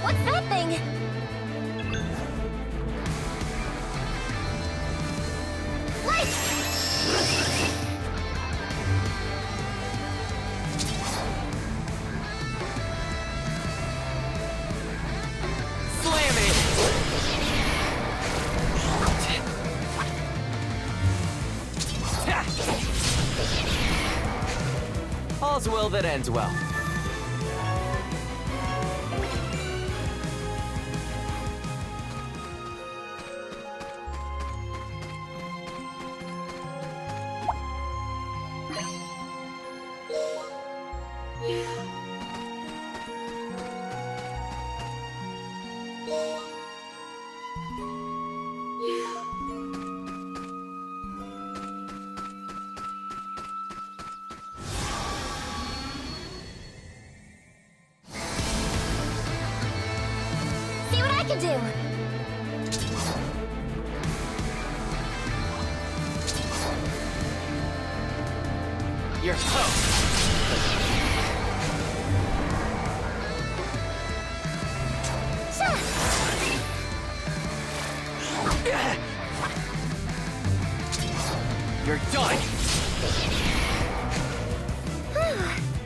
What's that thing? Light! Slam it! All's well that ends well. See what I can do! Your host! You're done!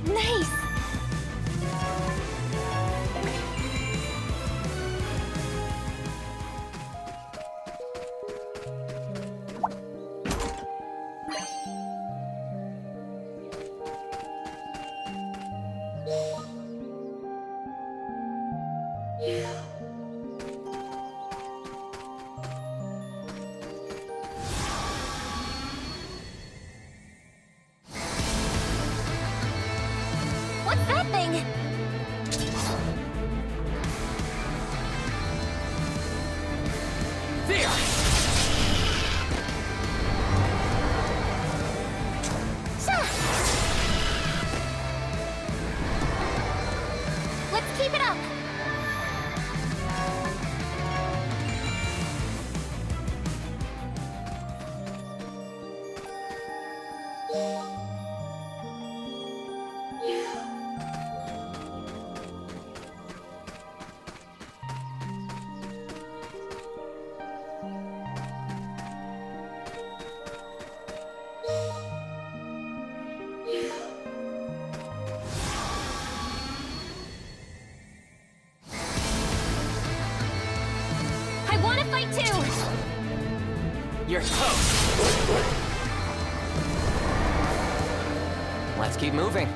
Nice! What's that thing? There! Let's keep it up! I want to fight too! Your host! Let's keep moving.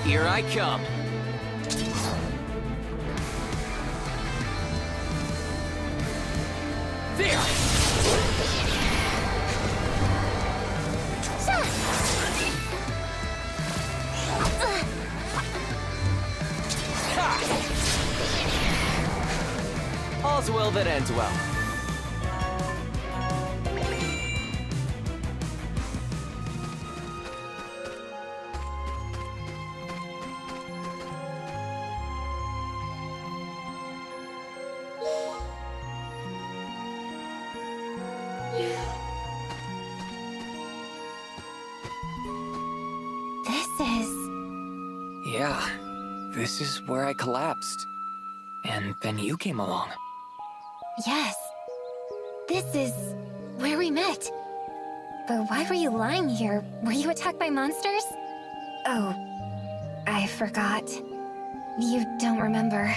Here I come. There! Ha! All's well that ends well. Yeah, this is where I collapsed. And then you came along. Yes. This is where we met. But why were you lying here? Were you attacked by monsters? Oh, I forgot. You don't remember.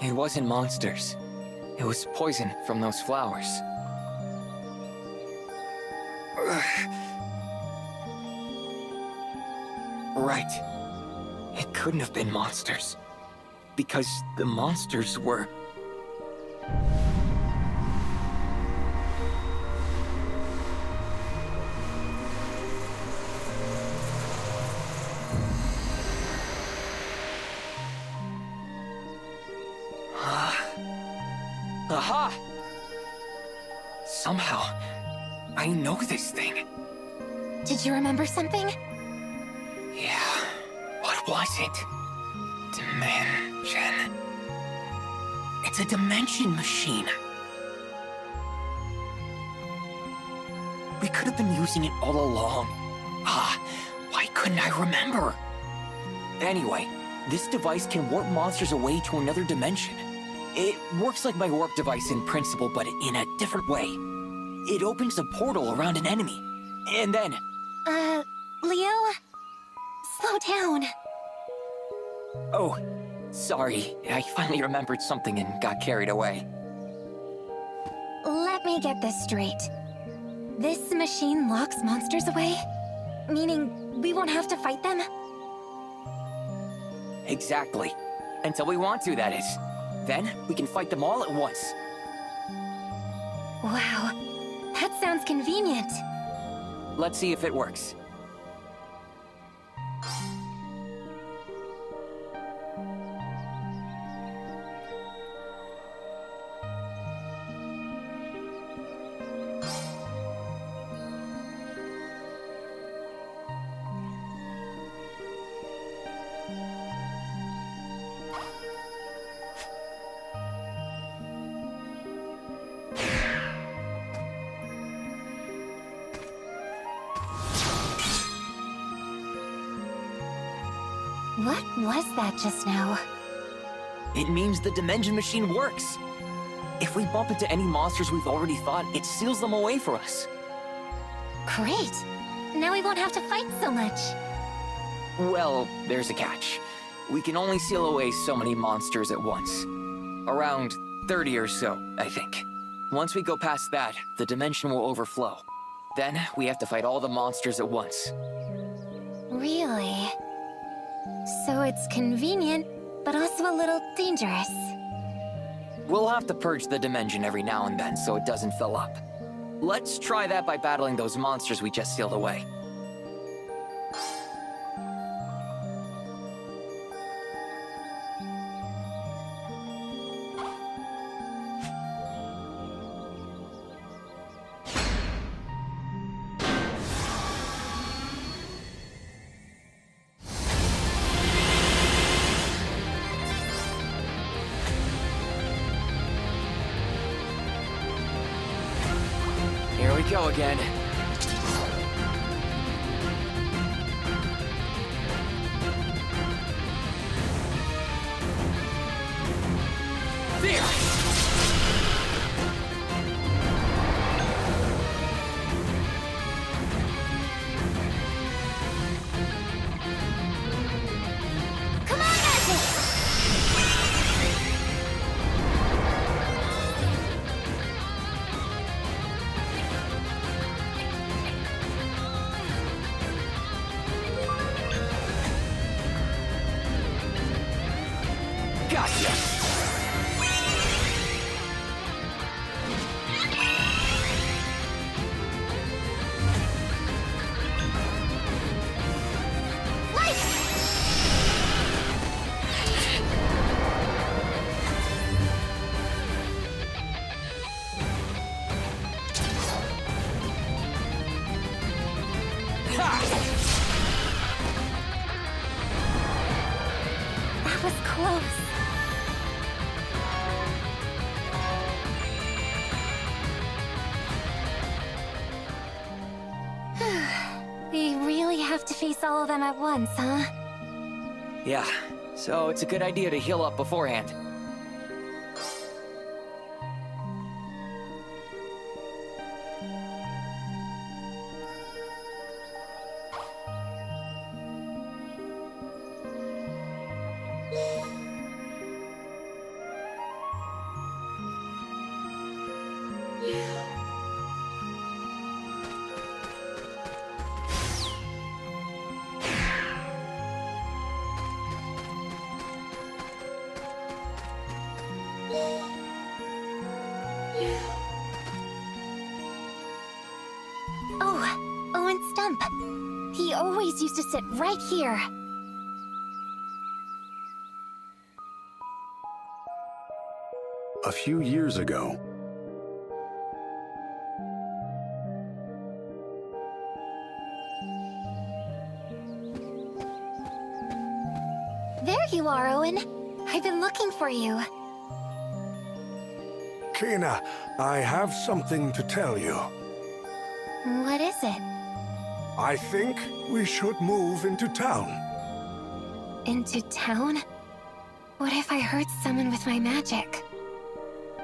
It wasn't monsters. It was poison from those flowers. Right. It couldn't have been monsters. Because the monsters were... Aha! Somehow, I know this thing. Did you remember something? Yeah, what was it? Dimension. It's a dimension machine. We could have been using it all along. Why couldn't I remember? Anyway, this device can warp monsters away to another dimension. It works like my warp device in principle, but in a different way. It opens a portal around an enemy, and then... Leo? Slow down. Oh, sorry. I finally remembered something and got carried away. Let me get this straight. This machine locks monsters away? Meaning we won't have to fight them? Exactly. Until we want to, that is. Then, we can fight them all at once. Wow, that sounds convenient. Let's see if it works. What was that just now? It means the dimension machine works. If we bump into any monsters we've already fought, it seals them away for us. Great! Now we won't have to fight so much. Well, there's a catch. We can only seal away so many monsters at once. Around 30 or so, I think. Once we go past that, the dimension will overflow. Then, we have to fight all the monsters at once. Really? So it's convenient, but also a little dangerous. We'll have to purge the dimension every now and then so it doesn't fill up. Let's try that by battling those monsters we just sealed away. Here we go again. There! Come on, Magic! Gotcha! That was close. We really have to face all of them at once, huh? Yeah, so it's a good idea to heal up beforehand. Oh, Owen's stump. He always used to sit right here. A few years ago, There you are, Owen. I've been looking for you. Kina, I have something to tell you. What is it? I think we should move into town. Into town? What if I hurt someone with my magic?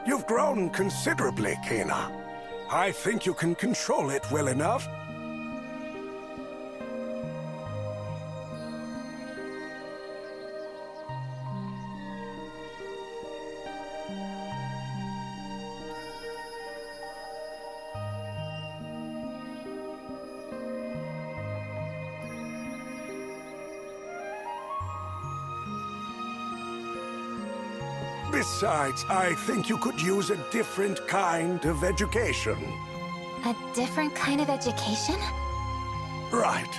You've grown considerably, Kina. I think you can control it well enough. Besides, I think you could use a different kind of education. A different kind of education? Right.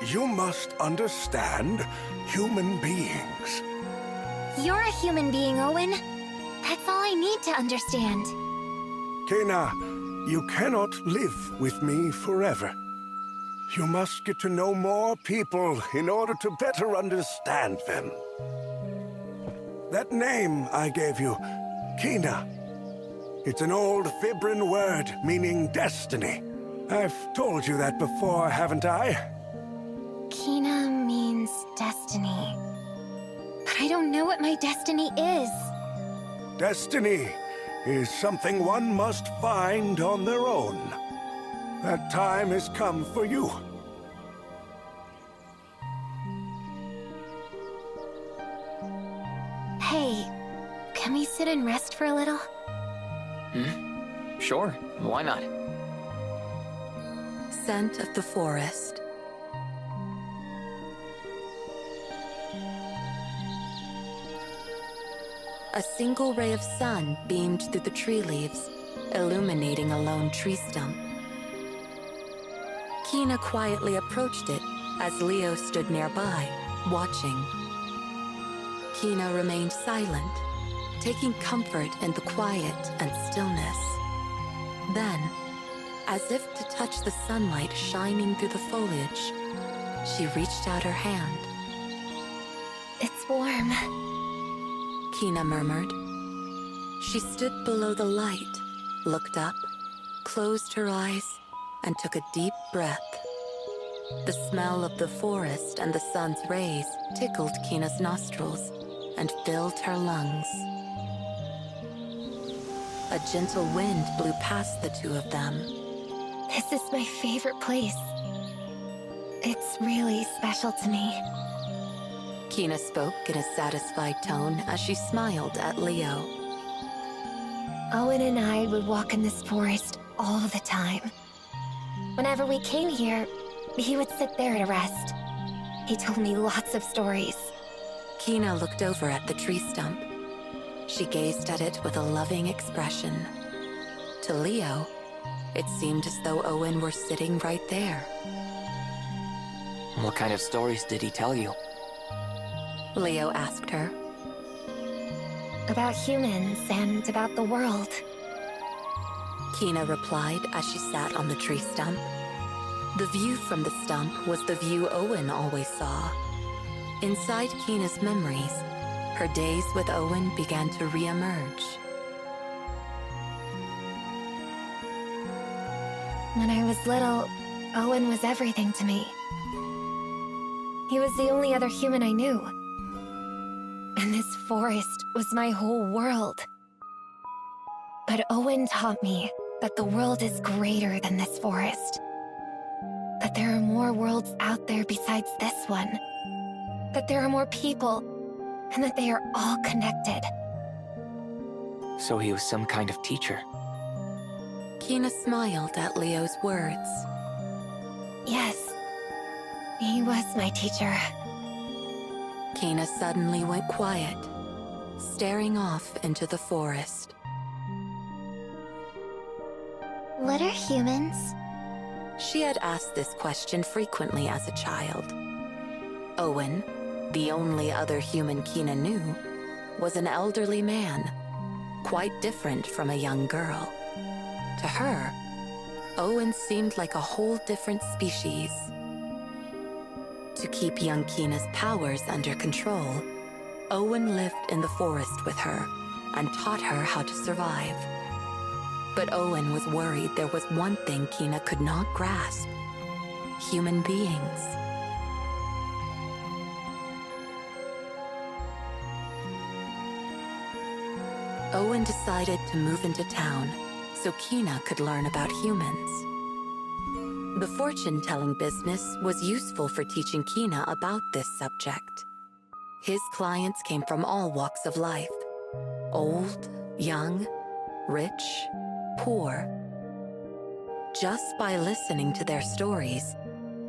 You must understand human beings. You're a human being, Owen. That's all I need to understand. Kina, you cannot live with me forever. You must get to know more people in order to better understand them. That name I gave you, Kina. It's an old Fibrin word meaning destiny. I've told you that before, haven't I? Kina means destiny. But I don't know what my destiny is. Destiny is something one must find on their own. That time has come for you. Hey, can we sit and rest for a little? Sure, why not? Scent of the forest. A single ray of sun beamed through the tree leaves, illuminating a lone tree stump. Kina quietly approached it as Leo stood nearby, watching. Kina remained silent, taking comfort in the quiet and stillness. Then, as if to touch the sunlight shining through the foliage, she reached out her hand. It's warm. Kina murmured. She stood below the light, looked up, closed her eyes, and took a deep breath. The smell of the forest and the sun's rays tickled Kina's nostrils and filled her lungs. A gentle wind blew past the two of them. This is my favorite place. It's really special to me. Kina spoke in a satisfied tone as she smiled at Leo. Owen and I would walk in this forest all the time. Whenever we came here, he would sit there to rest. He told me lots of stories. Kina looked over at the tree stump. She gazed at it with a loving expression. To Leo, it seemed as though Owen were sitting right there. What kind of stories did he tell you? Leo asked her. About humans and about the world. Kina replied as she sat on the tree stump. The view from the stump was the view Owen always saw. Inside Kina's memories, her days with Owen began to re-emerge. When I was little, Owen was everything to me. He was the only other human I knew. And this forest was my whole world. But Owen taught me that the world is greater than this forest. That there are more worlds out there besides this one. That there are more people, and that they are all connected. So he was some kind of teacher. Kina smiled at Leo's words. Yes, he was my teacher. Kina suddenly went quiet, staring off into the forest. What are humans? She had asked this question frequently as a child. Owen, the only other human Kina knew, was an elderly man, quite different from a young girl. To her, Owen seemed like a whole different species. To keep young Kina's powers under control, Owen lived in the forest with her and taught her how to survive. But Owen was worried there was one thing Kina could not grasp: human beings. Owen decided to move into town so Kina could learn about humans. The fortune-telling business was useful for teaching Kina about this subject. His clients came from all walks of life: old, young, rich, poor. Just by listening to their stories,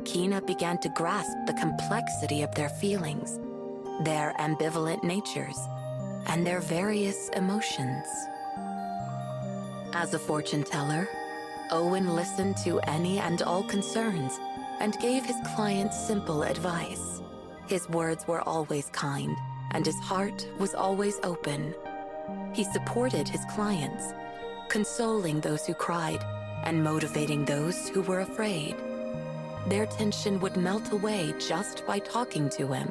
Kina began to grasp the complexity of their feelings, their ambivalent natures, and their various emotions. As a fortune teller, Owen listened to any and all concerns and gave his clients simple advice. His words were always kind, and his heart was always open. He supported his clients, consoling those who cried and motivating those who were afraid. Their tension would melt away just by talking to him.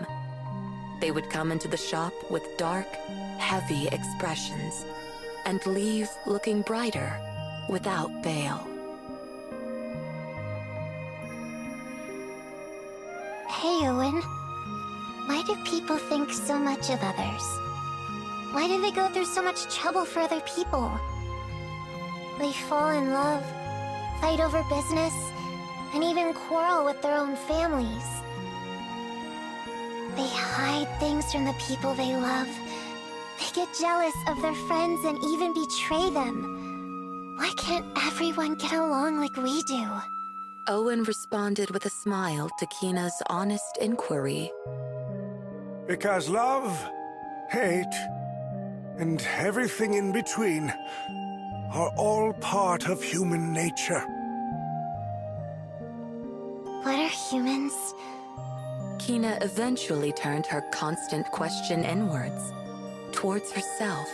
They would come into the shop with dark, heavy expressions and leave looking brighter without veil. Hey, Owen. Why do people think so much of others? Why do they go through so much trouble for other people? They fall in love, fight over business, and even quarrel with their own families. They hide things from the people they love. They get jealous of their friends and even betray them. Why can't everyone get along like we do? Owen responded with a smile to Kina's honest inquiry. Because love, hate, and everything in between are all part of human nature. What are humans? Kina eventually turned her constant question inwards, towards herself.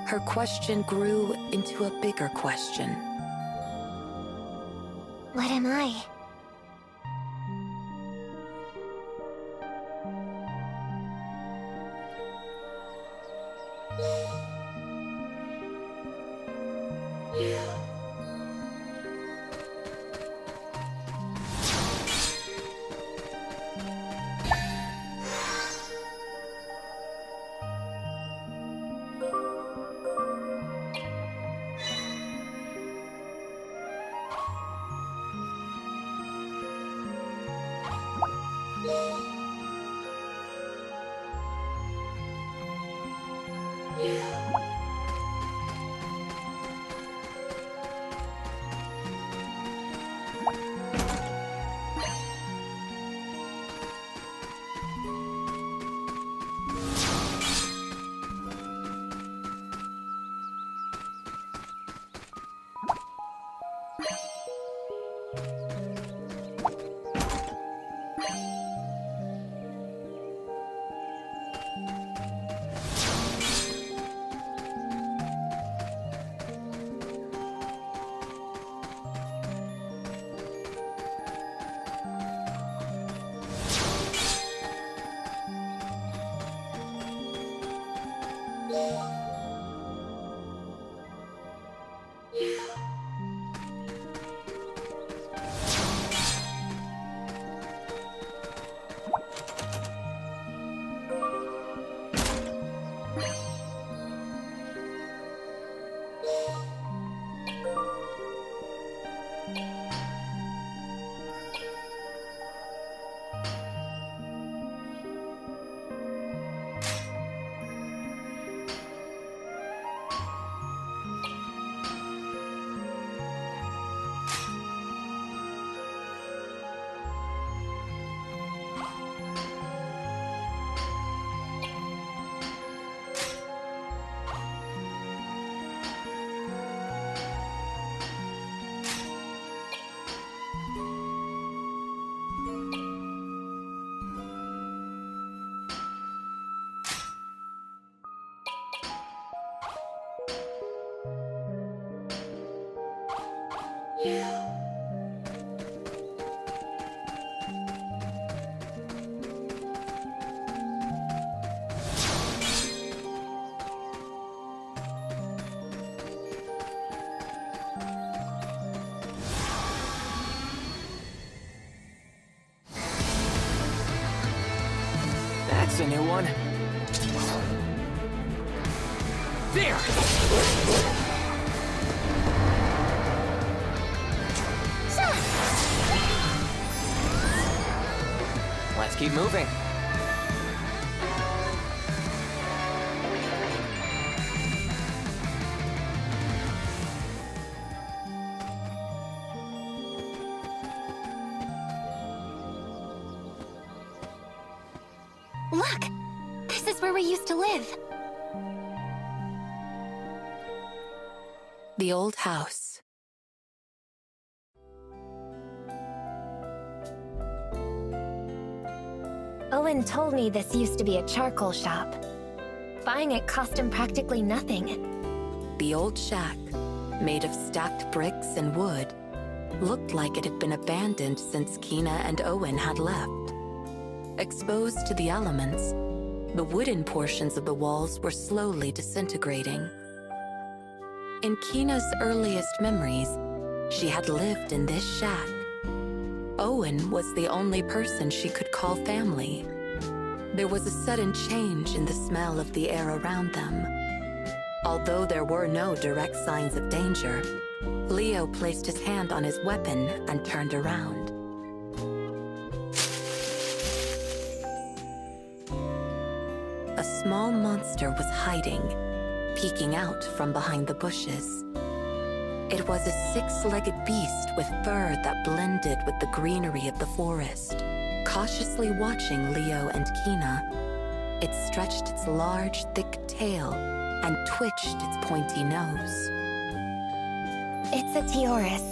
Her question grew into a bigger question. What am I? That's a new one. There! Let's keep moving. Look! This is where we used to live. The old house. Owen told me this used to be a charcoal shop. Buying it cost him practically nothing. The old shack, made of stacked bricks and wood, looked like it had been abandoned since Kina and Owen had left. Exposed to the elements, the wooden portions of the walls were slowly disintegrating. In Kina's earliest memories, she had lived in this shack. Owen was the only person she could call family. There was a sudden change in the smell of the air around them. Although there were no direct signs of danger, Leo placed his hand on his weapon and turned around. A small monster was hiding, peeking out from behind the bushes. It was a six-legged beast with fur that blended with the greenery of the forest. Cautiously watching Leo and Kina, it stretched its large, thick tail and twitched its pointy nose. It's a Tioris.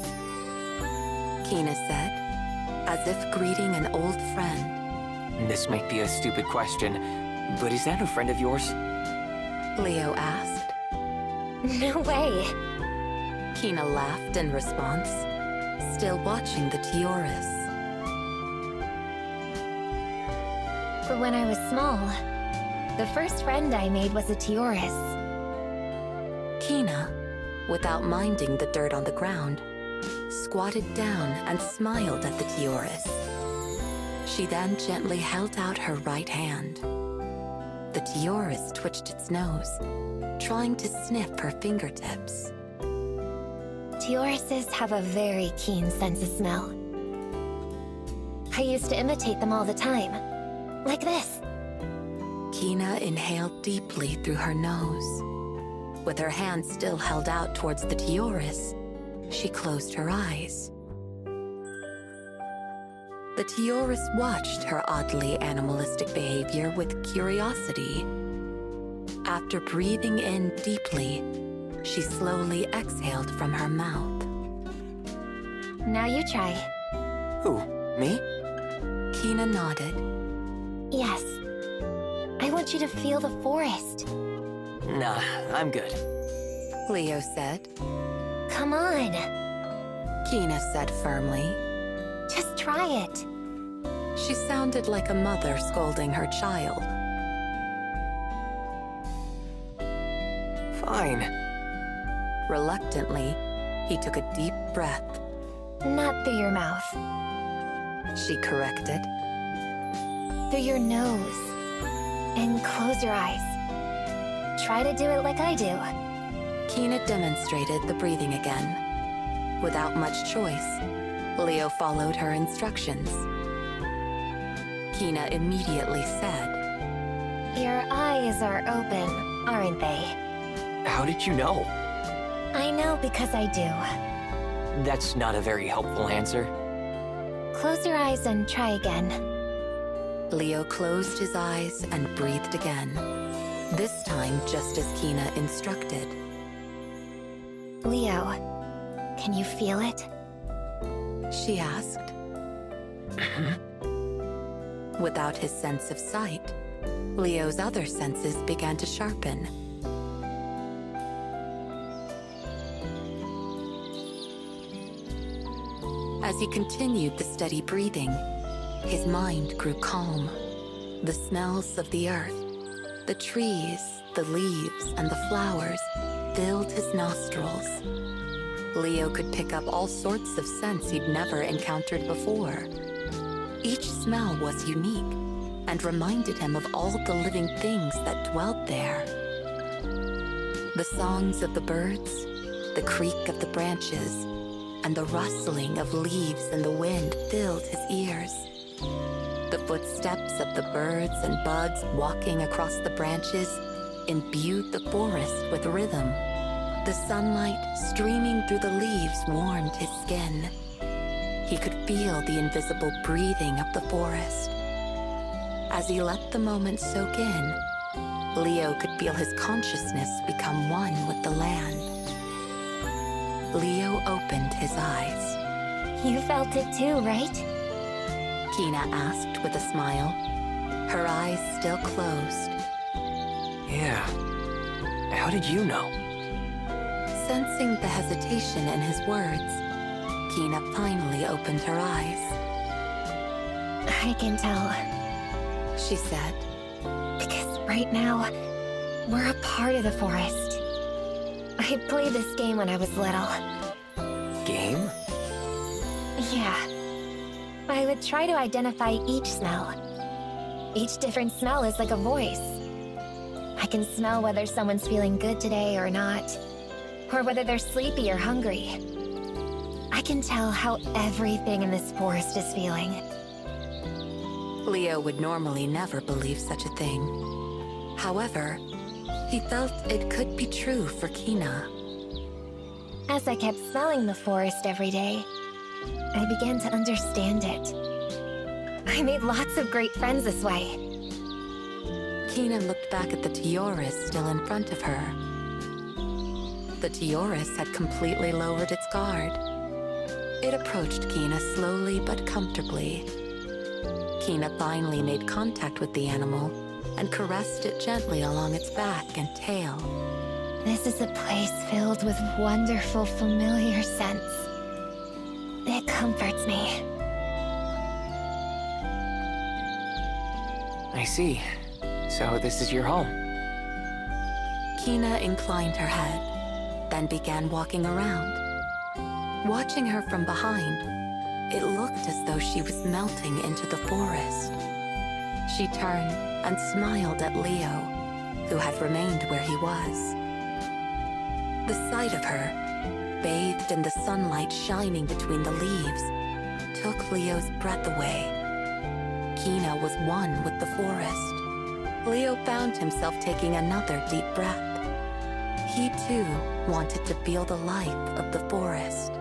Kina said, as if greeting an old friend. This might be a stupid question, but is that a friend of yours? Leo asked. No way. Kina laughed in response, still watching the Tioris. But when I was small, the first friend I made was a Tioris. Kina, without minding the dirt on the ground, squatted down and smiled at the Tioris. She then gently held out her right hand. The Tioris twitched its nose, trying to sniff her fingertips. Tiorises have a very keen sense of smell. I used to imitate them all the time. Like this. Kina inhaled deeply through her nose. With her hand still held out towards the Tioris, she closed her eyes. The Tioris watched her oddly animalistic behavior with curiosity. After breathing in deeply, she slowly exhaled from her mouth. Now you try. Who? Me? Kina nodded. Yes. I want you to feel the forest. Nah, I'm good. Leo said. Come on. Kina said firmly. Just try it. She sounded like a mother scolding her child. Fine. Reluctantly, he took a deep breath. Not through your mouth. She corrected. Through your nose. And close your eyes. Try to do it like I do. Kina demonstrated the breathing again. Without much choice, Leo followed her instructions. Kina immediately said, Your eyes are open, aren't they? How did you know? I know because I do. That's not a very helpful answer. Close your eyes and try again. Leo closed his eyes and breathed again, this time just as Kina instructed. Leo, can you feel it? She asked. Without his sense of sight, Leo's other senses began to sharpen. As he continued the steady breathing, his mind grew calm. The smells of the earth, the trees, the leaves, and the flowers filled his nostrils. Leo could pick up all sorts of scents he'd never encountered before. Each smell was unique and reminded him of all the living things that dwelt there. The songs of the birds, the creak of the branches, and the rustling of leaves in the wind filled his ears. The footsteps of the birds and bugs walking across the branches imbued the forest with rhythm. The sunlight streaming through the leaves warmed his skin. He could feel the invisible breathing of the forest. As he let the moment soak in, Leo could feel his consciousness become one with the land. Leo opened his eyes. You felt it too, right? Kina asked with a smile, her eyes still closed. Yeah. How did you know? Sensing the hesitation in his words, Kina finally opened her eyes. I can tell. She said, Because right now, we're a part of the forest. I played this game when I was little. Game? Yeah. I would try to identify each smell. Each different smell is like a voice. I can smell whether someone's feeling good today or not, or whether they're sleepy or hungry. I can tell how everything in this forest is feeling. Leo would normally never believe such a thing. However, he felt it could be true for Kina. As I kept smelling the forest every day, I began to understand it. I made lots of great friends this way. Kina looked back at the Tioris still in front of her. The Tioris had completely lowered its guard. It approached Kina slowly but comfortably. Kina finally made contact with the animal and caressed it gently along its back and tail. This is a place filled with wonderful, familiar scents. It comforts me. I see. So this is your home. Kina inclined her head, then began walking around. Watching her from behind, it looked as though she was melting into the forest. She turned and smiled at Leo, who had remained where he was. The sight of her, bathed in the sunlight shining between the leaves, took Leo's breath away. Kina was one with the forest. Leo found himself taking another deep breath. He too wanted to feel the life of the forest.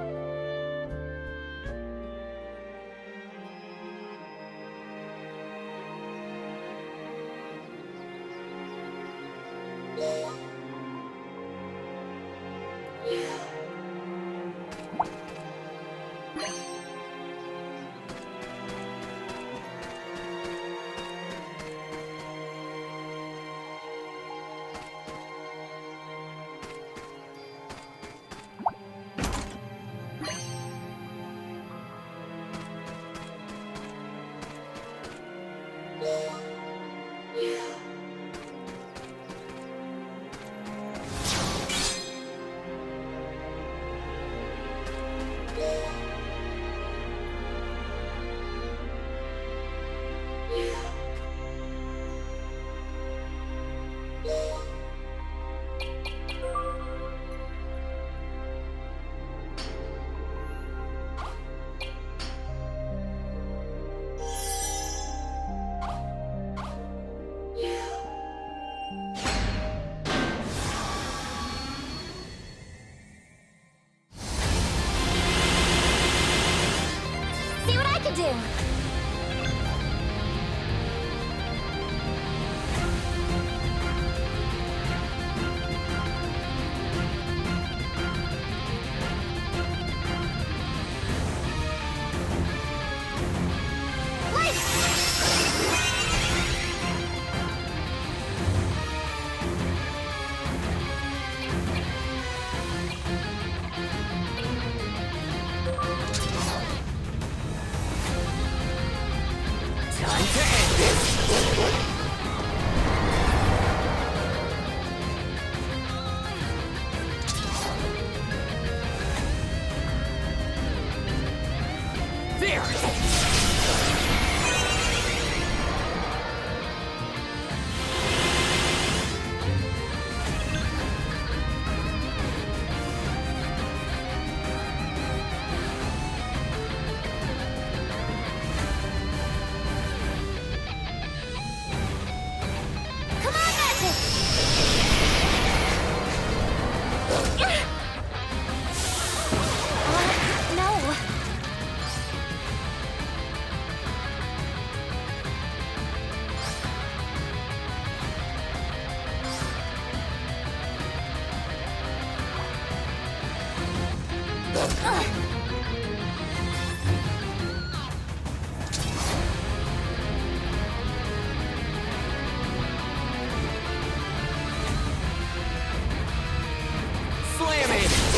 Slam it!